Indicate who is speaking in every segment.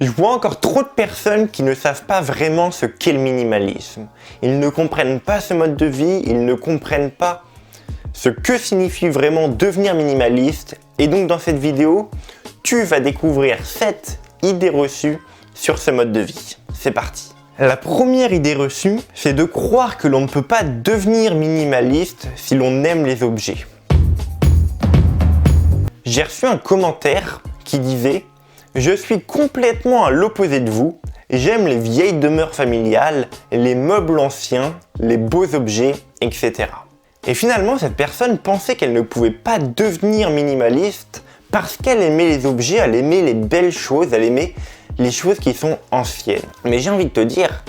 Speaker 1: Je vois encore trop de personnes qui ne savent pas vraiment ce qu'est le minimalisme. Ils ne comprennent pas ce mode de vie, ils ne comprennent pas ce que signifie vraiment devenir minimaliste. Et donc dans cette vidéo, tu vas découvrir 7 idées reçues sur ce mode de vie. C'est parti. La première idée reçue, c'est de croire que l'on ne peut pas devenir minimaliste si l'on aime les objets. J'ai reçu un commentaire qui disait « Je suis complètement à l'opposé de vous, j'aime les vieilles demeures familiales, les meubles anciens, les beaux objets, etc. » Et finalement, cette personne pensait qu'elle ne pouvait pas devenir minimaliste parce qu'elle aimait les objets, elle aimait les belles choses, elle aimait les choses qui sont anciennes. Mais j'ai envie de te dire,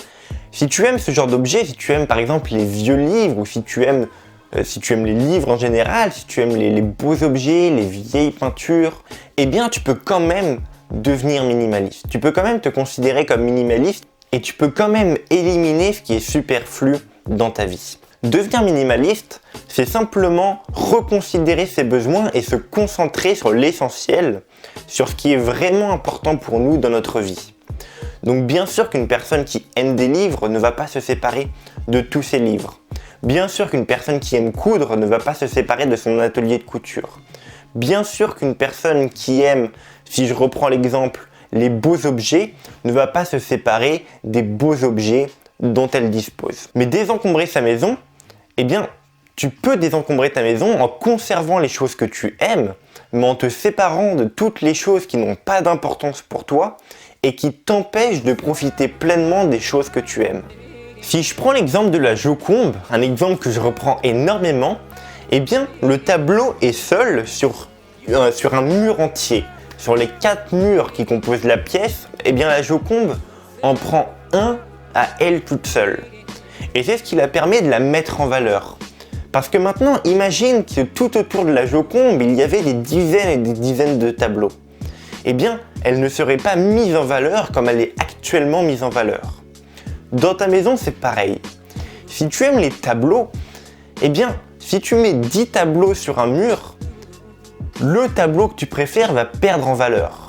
Speaker 1: si tu aimes ce genre d'objets, si tu aimes par exemple les vieux livres, ou si tu aimes les livres en général, si tu aimes les beaux objets, les vieilles peintures, eh bien tu peux quand même devenir minimaliste. Tu peux quand même te considérer comme minimaliste et tu peux quand même éliminer ce qui est superflu dans ta vie. Devenir minimaliste, c'est simplement reconsidérer ses besoins et se concentrer sur l'essentiel, sur ce qui est vraiment important pour nous dans notre vie. Donc bien sûr qu'une personne qui aime des livres ne va pas se séparer de tous ses livres. Bien sûr qu'une personne qui aime coudre ne va pas se séparer de son atelier de couture. Bien sûr qu'une personne qui aime, si je reprends l'exemple, les beaux objets, ne va pas se séparer des beaux objets dont elle dispose. Mais désencombrer sa maison, eh bien, tu peux désencombrer ta maison en conservant les choses que tu aimes, mais en te séparant de toutes les choses qui n'ont pas d'importance pour toi et qui t'empêchent de profiter pleinement des choses que tu aimes. Si je prends l'exemple de la Joconde, un exemple que je reprends énormément, eh bien, le tableau est seul sur un mur entier. Sur les 4 murs qui composent la pièce, eh bien, la Joconde en prend un à elle toute seule. Et c'est ce qui la permet de la mettre en valeur. Parce que maintenant, imagine que tout autour de la Joconde, il y avait des dizaines et des dizaines de tableaux. Eh bien, elle ne serait pas mise en valeur comme elle est actuellement mise en valeur. Dans ta maison, c'est pareil. Si tu aimes les tableaux, eh bien, si tu mets 10 tableaux sur un mur, le tableau que tu préfères va perdre en valeur.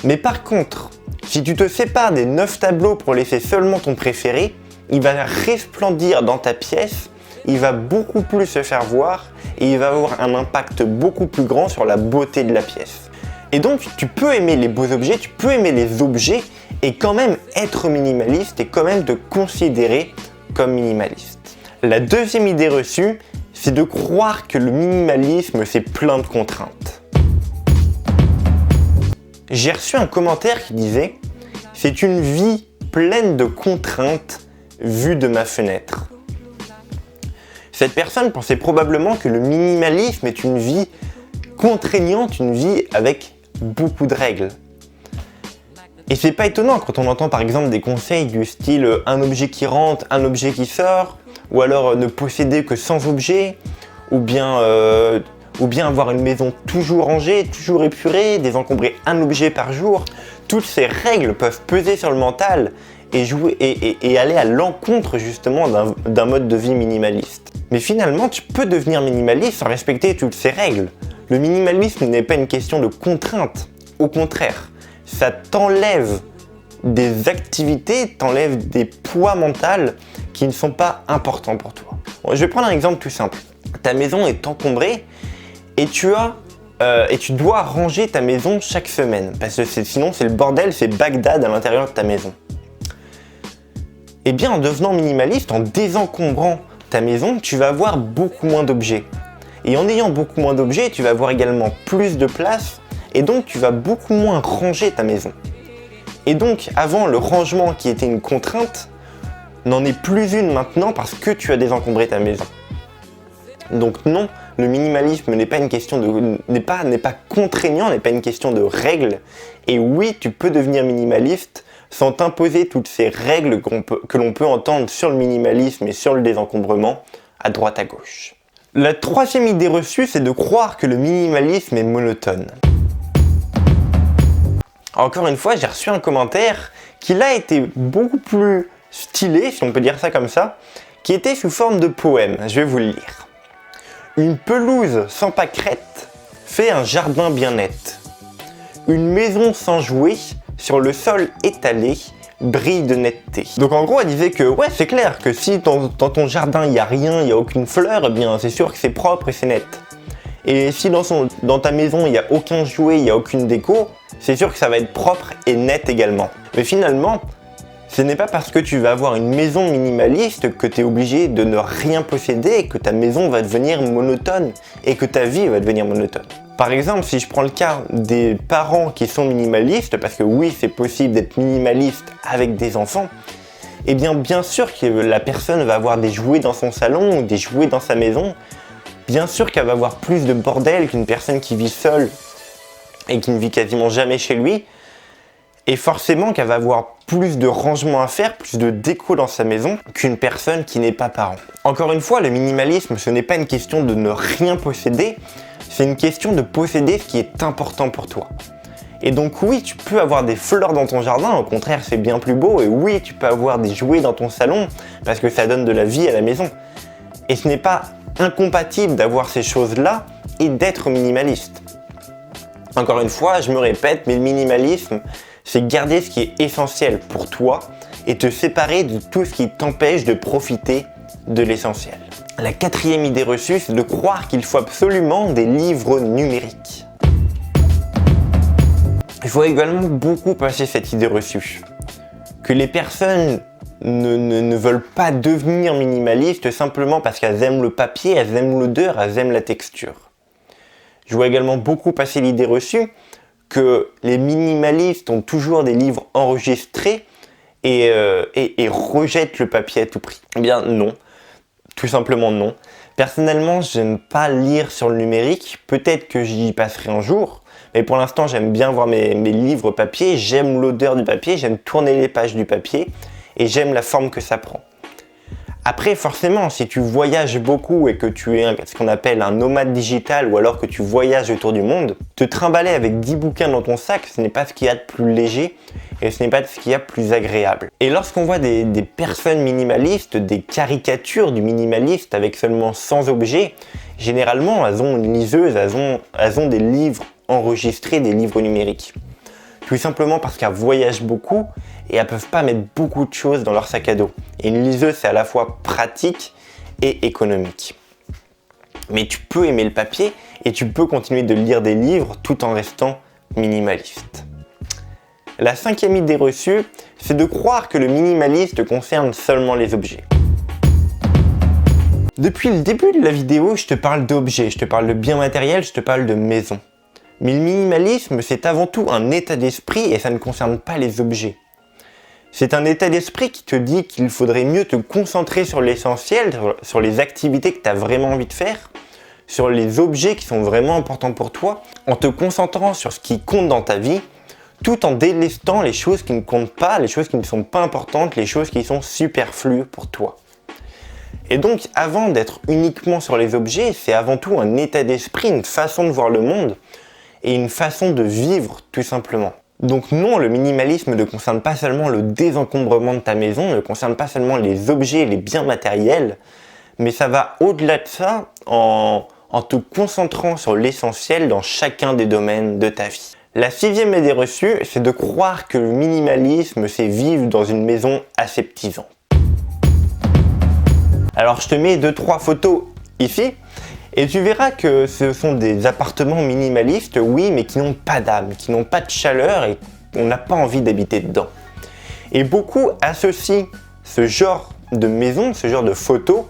Speaker 1: Mais par contre, si tu te sépares des 9 tableaux pour laisser seulement ton préféré, il va resplendir dans ta pièce, il va beaucoup plus se faire voir et il va avoir un impact beaucoup plus grand sur la beauté de la pièce. Et donc, tu peux aimer les beaux objets, tu peux aimer les objets et quand même être minimaliste et quand même te considérer comme minimaliste. La deuxième idée reçue, c'est de croire que le minimalisme, c'est plein de contraintes. J'ai reçu un commentaire qui disait « C'est une vie pleine de contraintes vue de ma fenêtre ». Cette personne pensait probablement que le minimalisme est une vie contraignante, une vie avec beaucoup de règles. Et c'est pas étonnant quand on entend par exemple des conseils du style un objet qui rentre, un objet qui sort, ou alors ne posséder que 100 objets, ou bien avoir une maison toujours rangée, toujours épurée, désencombrer un objet par jour. Toutes ces règles peuvent peser sur le mental et aller à l'encontre justement d'un mode de vie minimaliste. Mais finalement, tu peux devenir minimaliste sans respecter toutes ces règles. Le minimalisme n'est pas une question de contrainte. Au contraire, ça t'enlève des activités, t'enlève des poids mentaux qui ne sont pas importants pour toi. Bon, je vais prendre un exemple tout simple. Ta maison est encombrée et tu dois ranger ta maison chaque semaine parce que sinon c'est le bordel, c'est Bagdad à l'intérieur de ta maison. Eh bien, en devenant minimaliste, en désencombrant ta maison, tu vas avoir beaucoup moins d'objets. Et en ayant beaucoup moins d'objets, tu vas avoir également plus de place et donc tu vas beaucoup moins ranger ta maison. Et donc, avant, le rangement qui était une contrainte n'en est plus une maintenant parce que tu as désencombré ta maison. Donc non, le minimalisme n'est pas une question n'est pas contraignant, n'est pas une question de règles. Et oui, tu peux devenir minimaliste sans t'imposer toutes ces règles que l'on peut entendre sur le minimalisme et sur le désencombrement à droite à gauche. La troisième idée reçue, c'est de croire que le minimalisme est monotone. Encore une fois, j'ai reçu un commentaire qui là était beaucoup plus stylé, si on peut dire ça comme ça, qui était sous forme de poème. Je vais vous le lire. Une pelouse sans pâquerette fait un jardin bien net. Une maison sans jouets sur le sol étalé brille de netteté. Donc en gros, elle disait que ouais, c'est clair que si dans ton jardin il n'y a rien, il n'y a aucune fleur, eh bien c'est sûr que c'est propre et c'est net. Et si dans ta maison il n'y a aucun jouet, il n'y a aucune déco, c'est sûr que ça va être propre et net également. Mais finalement, ce n'est pas parce que tu vas avoir une maison minimaliste que tu es obligé de ne rien posséder et que ta maison va devenir monotone et que ta vie va devenir monotone. Par exemple, si je prends le cas des parents qui sont minimalistes, parce que oui, c'est possible d'être minimaliste avec des enfants, eh bien sûr que la personne va avoir des jouets dans son salon ou des jouets dans sa maison. Bien sûr qu'elle va avoir plus de bordel qu'une personne qui vit seule et qui ne vit quasiment jamais chez lui. Et forcément qu'elle va avoir plus de rangement à faire, plus de déco dans sa maison qu'une personne qui n'est pas parent. Encore une fois, le minimalisme, ce n'est pas une question de ne rien posséder, c'est une question de posséder ce qui est important pour toi. Et donc oui, tu peux avoir des fleurs dans ton jardin, au contraire c'est bien plus beau, et oui, tu peux avoir des jouets dans ton salon, parce que ça donne de la vie à la maison. Et ce n'est pas incompatible d'avoir ces choses-là et d'être minimaliste. Encore une fois, je me répète, mais le minimalisme, c'est garder ce qui est essentiel pour toi et te séparer de tout ce qui t'empêche de profiter de l'essentiel. La quatrième idée reçue, c'est de croire qu'il faut absolument des livres numériques. Il faut également beaucoup passer cette idée reçue, que les personnes ne veulent pas devenir minimalistes simplement parce qu'elles aiment le papier, elles aiment l'odeur, elles aiment la texture. Je vois également beaucoup passer l'idée reçue que les minimalistes ont toujours des livres enregistrés et rejettent le papier à tout prix. Eh bien non, tout simplement non. Personnellement, j'aime pas lire sur le numérique, peut-être que j'y passerai un jour, mais pour l'instant j'aime bien voir mes livres papier, j'aime l'odeur du papier, j'aime tourner les pages du papier et j'aime la forme que ça prend. Après, forcément, si tu voyages beaucoup et que tu es ce qu'on appelle un nomade digital ou alors que tu voyages autour du monde, te trimballer avec 10 bouquins dans ton sac, ce n'est pas ce qu'il y a de plus léger et ce n'est pas ce qu'il y a de plus agréable. Et lorsqu'on voit des personnes minimalistes, des caricatures du minimaliste avec seulement 100 objets, généralement, elles ont une liseuse, elles ont des livres enregistrés, des livres numériques. Tout simplement parce qu'elles voyagent beaucoup et elles ne peuvent pas mettre beaucoup de choses dans leur sac à dos. Et une liseuse, c'est à la fois pratique et économique. Mais tu peux aimer le papier et tu peux continuer de lire des livres tout en restant minimaliste. La cinquième idée reçue, c'est de croire que le minimaliste concerne seulement les objets. Depuis le début de la vidéo, je te parle d'objets, je te parle de biens matériels, je te parle de maisons. Mais le minimalisme, c'est avant tout un état d'esprit et ça ne concerne pas les objets. C'est un état d'esprit qui te dit qu'il faudrait mieux te concentrer sur l'essentiel, sur les activités que tu as vraiment envie de faire, sur les objets qui sont vraiment importants pour toi, en te concentrant sur ce qui compte dans ta vie, tout en délestant les choses qui ne comptent pas, les choses qui ne sont pas importantes, les choses qui sont superflues pour toi. Et donc, avant d'être uniquement sur les objets, c'est avant tout un état d'esprit, une façon de voir le monde, et une façon de vivre tout simplement. Donc non, le minimalisme ne concerne pas seulement le désencombrement de ta maison, ne concerne pas seulement les objets et les biens matériels, mais ça va au-delà de ça en te concentrant sur l'essentiel dans chacun des domaines de ta vie. La sixième idée reçue, c'est de croire que le minimalisme, c'est vivre dans une maison aseptisante. Alors je te mets 2-3 photos ici. Et tu verras que ce sont des appartements minimalistes, oui, mais qui n'ont pas d'âme, qui n'ont pas de chaleur et on n'a pas envie d'habiter dedans. Et beaucoup associent ce genre de maison, ce genre de photos,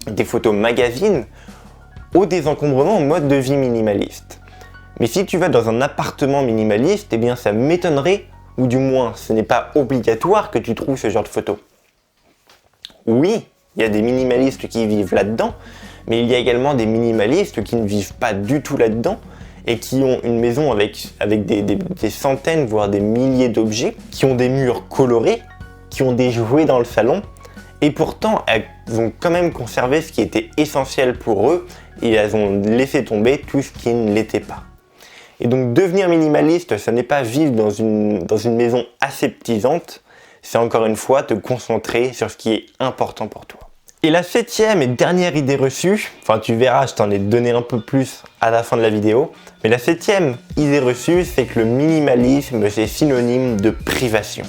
Speaker 1: des photos magazines, au désencombrement, au mode de vie minimaliste. Mais si tu vas dans un appartement minimaliste, eh bien ça m'étonnerait, ou du moins ce n'est pas obligatoire que tu trouves ce genre de photos. Oui, il y a des minimalistes qui vivent là-dedans, mais il y a également des minimalistes qui ne vivent pas du tout là-dedans et qui ont une maison avec des centaines, voire des milliers d'objets, qui ont des murs colorés, qui ont des jouets dans le salon, et pourtant elles ont quand même conservé ce qui était essentiel pour eux et elles ont laissé tomber tout ce qui ne l'était pas. Et donc devenir minimaliste, ce n'est pas vivre dans une maison aseptisante, c'est encore une fois te concentrer sur ce qui est important pour toi. Et la 7e et dernière idée reçue, enfin tu verras, je t'en ai donné un peu plus à la fin de la vidéo, mais la 7e idée reçue, c'est que le minimalisme, c'est synonyme de privation.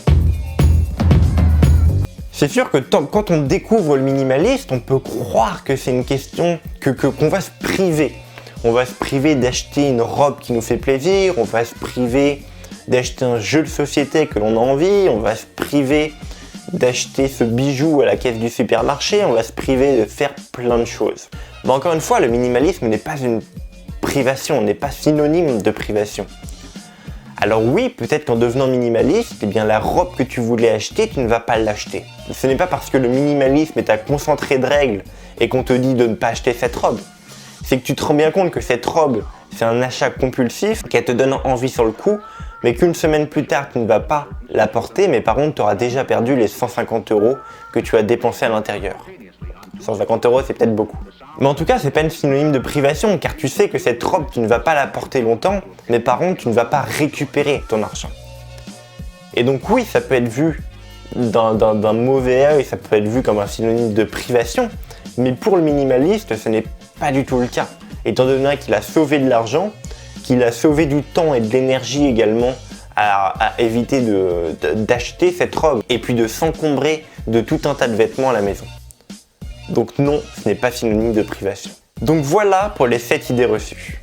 Speaker 1: C'est sûr que quand on découvre le minimaliste, on peut croire que c'est une question qu'on va se priver. On va se priver d'acheter une robe qui nous fait plaisir, on va se priver d'acheter un jeu de société que l'on a envie, on va se priver d'acheter ce bijou à la caisse du supermarché, on va se priver de faire plein de choses. Mais encore une fois, le minimalisme n'est pas une privation, n'est pas synonyme de privation. Alors oui, peut-être qu'en devenant minimaliste, eh bien la robe que tu voulais acheter, tu ne vas pas l'acheter. Ce n'est pas parce que le minimalisme est un concentré de règles et qu'on te dit de ne pas acheter cette robe. C'est que tu te rends bien compte que cette robe, c'est un achat compulsif, qu'elle te donne envie sur le coup, mais qu'une semaine plus tard, tu ne vas pas la porter, mais par contre, tu auras déjà perdu les 150 € que tu as dépensés à l'intérieur. 150 €, c'est peut-être beaucoup. Mais en tout cas, c'est pas une synonyme de privation, car tu sais que cette robe, tu ne vas pas la porter longtemps, mais par contre, tu ne vas pas récupérer ton argent. Et donc oui, ça peut être vu d'un mauvais œil, ça peut être vu comme un synonyme de privation, mais pour le minimaliste, ce n'est pas du tout le cas. Étant donné qu'il a sauvé de l'argent, qu'il a sauvé du temps et de l'énergie également à éviter d'acheter cette robe et puis de s'encombrer de tout un tas de vêtements à la maison. Donc non, ce n'est pas synonyme de privation. Donc voilà pour les 7 idées reçues.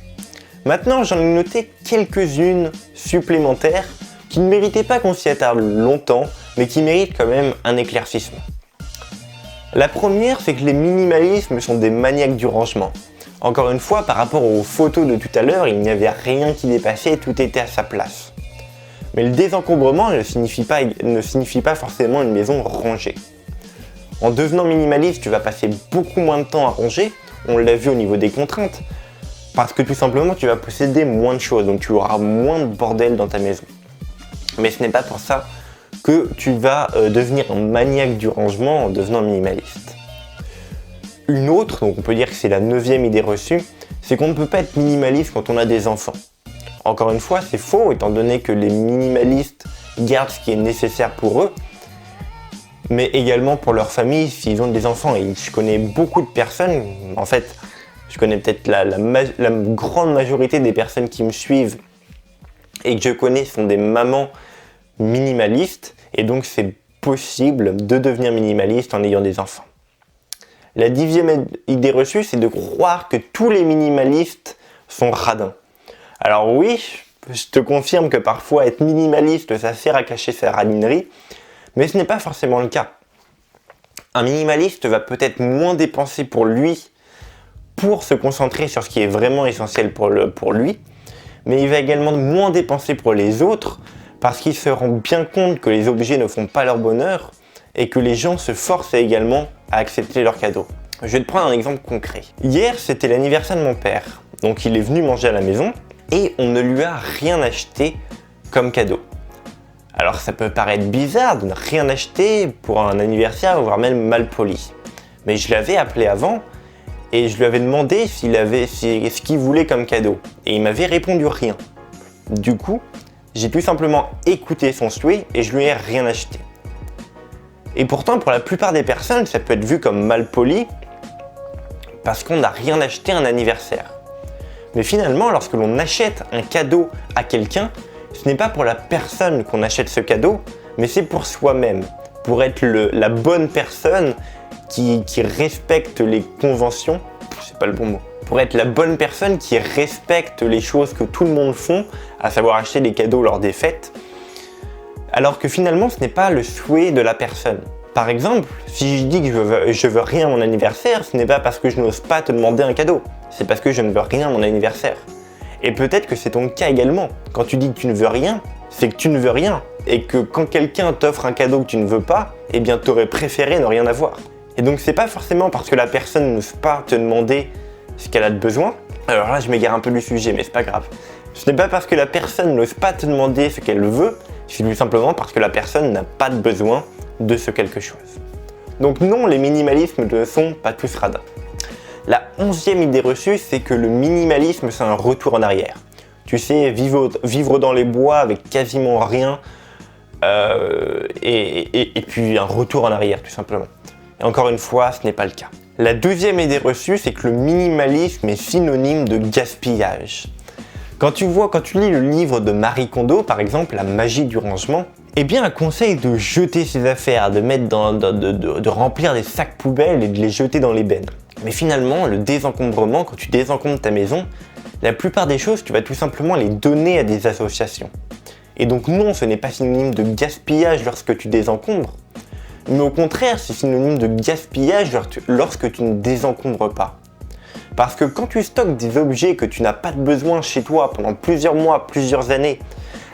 Speaker 1: Maintenant, j'en ai noté quelques-unes supplémentaires qui ne méritaient pas qu'on s'y attarde longtemps, mais qui méritent quand même un éclaircissement. La première, c'est que les minimalismes sont des maniaques du rangement. Encore une fois, par rapport aux photos de tout à l'heure, il n'y avait rien qui dépassait, tout était à sa place. Mais le désencombrement ne signifie pas forcément une maison rangée. En devenant minimaliste, tu vas passer beaucoup moins de temps à ranger, on l'a vu au niveau des contraintes, parce que tout simplement tu vas posséder moins de choses, donc tu auras moins de bordel dans ta maison. Mais ce n'est pas pour ça que tu vas devenir un maniaque du rangement en devenant minimaliste. Une autre, donc on peut dire que c'est la 9e idée reçue, c'est qu'on ne peut pas être minimaliste quand on a des enfants. Encore une fois, c'est faux, étant donné que les minimalistes gardent ce qui est nécessaire pour eux, mais également pour leur famille s'ils ont des enfants. Et je connais beaucoup de personnes, en fait, je connais peut-être la grande majorité des personnes qui me suivent et que je connais sont des mamans minimalistes, et donc c'est possible de devenir minimaliste en ayant des enfants. La 10e idée reçue, c'est de croire que tous les minimalistes sont radins. Alors oui, je te confirme que parfois être minimaliste, ça sert à cacher sa radinerie, mais ce n'est pas forcément le cas. Un minimaliste va peut-être moins dépenser pour lui, pour se concentrer sur ce qui est vraiment essentiel pour lui, mais il va également moins dépenser pour les autres, parce qu'il se rend bien compte que les objets ne font pas leur bonheur, et que les gens se forcent également à accepter leurs cadeaux. Je vais te prendre un exemple concret. Hier, c'était l'anniversaire de mon père, donc il est venu manger à la maison, et on ne lui a rien acheté comme cadeau. Alors ça peut paraître bizarre de ne rien acheter pour un anniversaire, voire même mal poli. Mais je l'avais appelé avant et je lui avais demandé ce qu'il voulait comme cadeau. Et il m'avait répondu rien. Du coup, j'ai tout simplement écouté son souhait et je lui ai rien acheté. Et pourtant, pour la plupart des personnes, ça peut être vu comme mal poli parce qu'on n'a rien acheté à un anniversaire. Mais finalement, lorsque l'on achète un cadeau à quelqu'un, ce n'est pas pour la personne qu'on achète ce cadeau, mais c'est pour soi-même, pour être la bonne personne qui respecte les conventions, c'est pas le bon mot, pour être la bonne personne qui respecte les choses que tout le monde font, à savoir acheter des cadeaux lors des fêtes, alors que finalement ce n'est pas le souhait de la personne. Par exemple, si je dis que je veux rien à mon anniversaire, ce n'est pas parce que je n'ose pas te demander un cadeau, c'est parce que je ne veux rien à mon anniversaire. Et peut-être que c'est ton cas également. Quand tu dis que tu ne veux rien, c'est que tu ne veux rien. Et que quand quelqu'un t'offre un cadeau que tu ne veux pas, eh bien t'aurais préféré ne rien avoir. Et donc c'est pas forcément parce que la personne n'ose pas te demander ce qu'elle a de besoin. Alors là je m'égare un peu du sujet, mais c'est pas grave. Ce n'est pas parce que la personne n'ose pas te demander ce qu'elle veut, c'est tout simplement parce que la personne n'a pas de besoin de ce quelque chose. Donc non, les minimalismes ne sont pas tous radins. La 11e idée reçue, c'est que le minimalisme, c'est un retour en arrière. Tu sais, vivre dans les bois avec quasiment rien, et puis un retour en arrière, tout simplement. Et encore une fois, ce n'est pas le cas. La deuxième idée reçue, c'est que le minimalisme est synonyme de gaspillage. Quand tu lis le livre de Marie Kondo, par exemple, La magie du rangement, eh bien, un conseil de jeter ses affaires, de remplir des sacs poubelles et de les jeter dans les bennes. Mais finalement, le désencombrement, quand tu désencombres ta maison, la plupart des choses, tu vas tout simplement les donner à des associations. Et donc non, ce n'est pas synonyme de gaspillage lorsque tu désencombres, mais au contraire, c'est synonyme de gaspillage lorsque tu ne désencombres pas. Parce que quand tu stockes des objets que tu n'as pas de besoin chez toi pendant plusieurs mois, plusieurs années,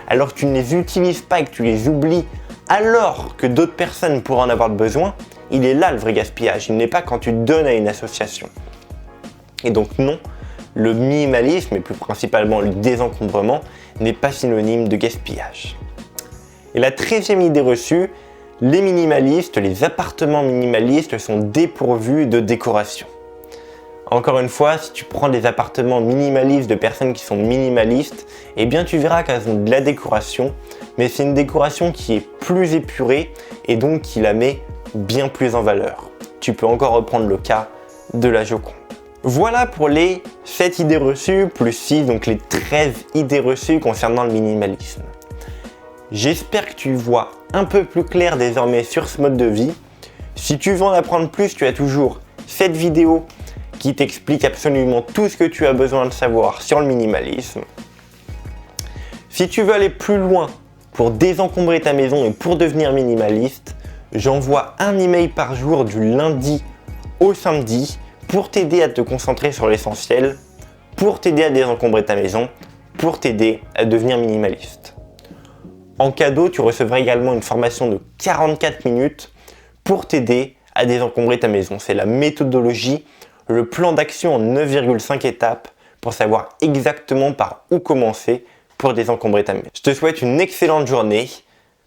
Speaker 1: alors que tu ne les utilises pas et que tu les oublies, alors que d'autres personnes pourraient en avoir besoin, il est là le vrai gaspillage, il n'est pas quand tu donnes à une association. Et donc non, le minimalisme, et plus principalement le désencombrement, n'est pas synonyme de gaspillage. Et la 13e idée reçue, les minimalistes, les appartements minimalistes sont dépourvus de décoration. Encore une fois, si tu prends des appartements minimalistes de personnes qui sont minimalistes, eh bien tu verras qu'elles ont de la décoration, mais c'est une décoration qui est plus épurée et donc qui la met bien plus en valeur. Tu peux encore reprendre le cas de la Joconde. Voilà pour les 7 idées reçues plus 6, donc les 13 idées reçues concernant le minimalisme. J'espère que tu vois un peu plus clair désormais sur ce mode de vie. Si tu veux en apprendre plus, tu as toujours cette vidéo qui t'explique absolument tout ce que tu as besoin de savoir sur le minimalisme. Si tu veux aller plus loin pour désencombrer ta maison et pour devenir minimaliste, j'envoie un email par jour du lundi au samedi pour t'aider à te concentrer sur l'essentiel, pour t'aider à désencombrer ta maison, pour t'aider à devenir minimaliste. En cadeau, tu recevras également une formation de 44 minutes pour t'aider à désencombrer ta maison. C'est la méthodologie, le plan d'action en 9,5 étapes pour savoir exactement par où commencer pour désencombrer ta maison. Je te souhaite une excellente journée.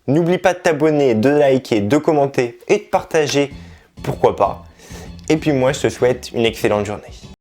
Speaker 1: N'oublie pas de t'abonner, de liker, de commenter et de partager, pourquoi pas. Et puis moi, je te souhaite une excellente journée.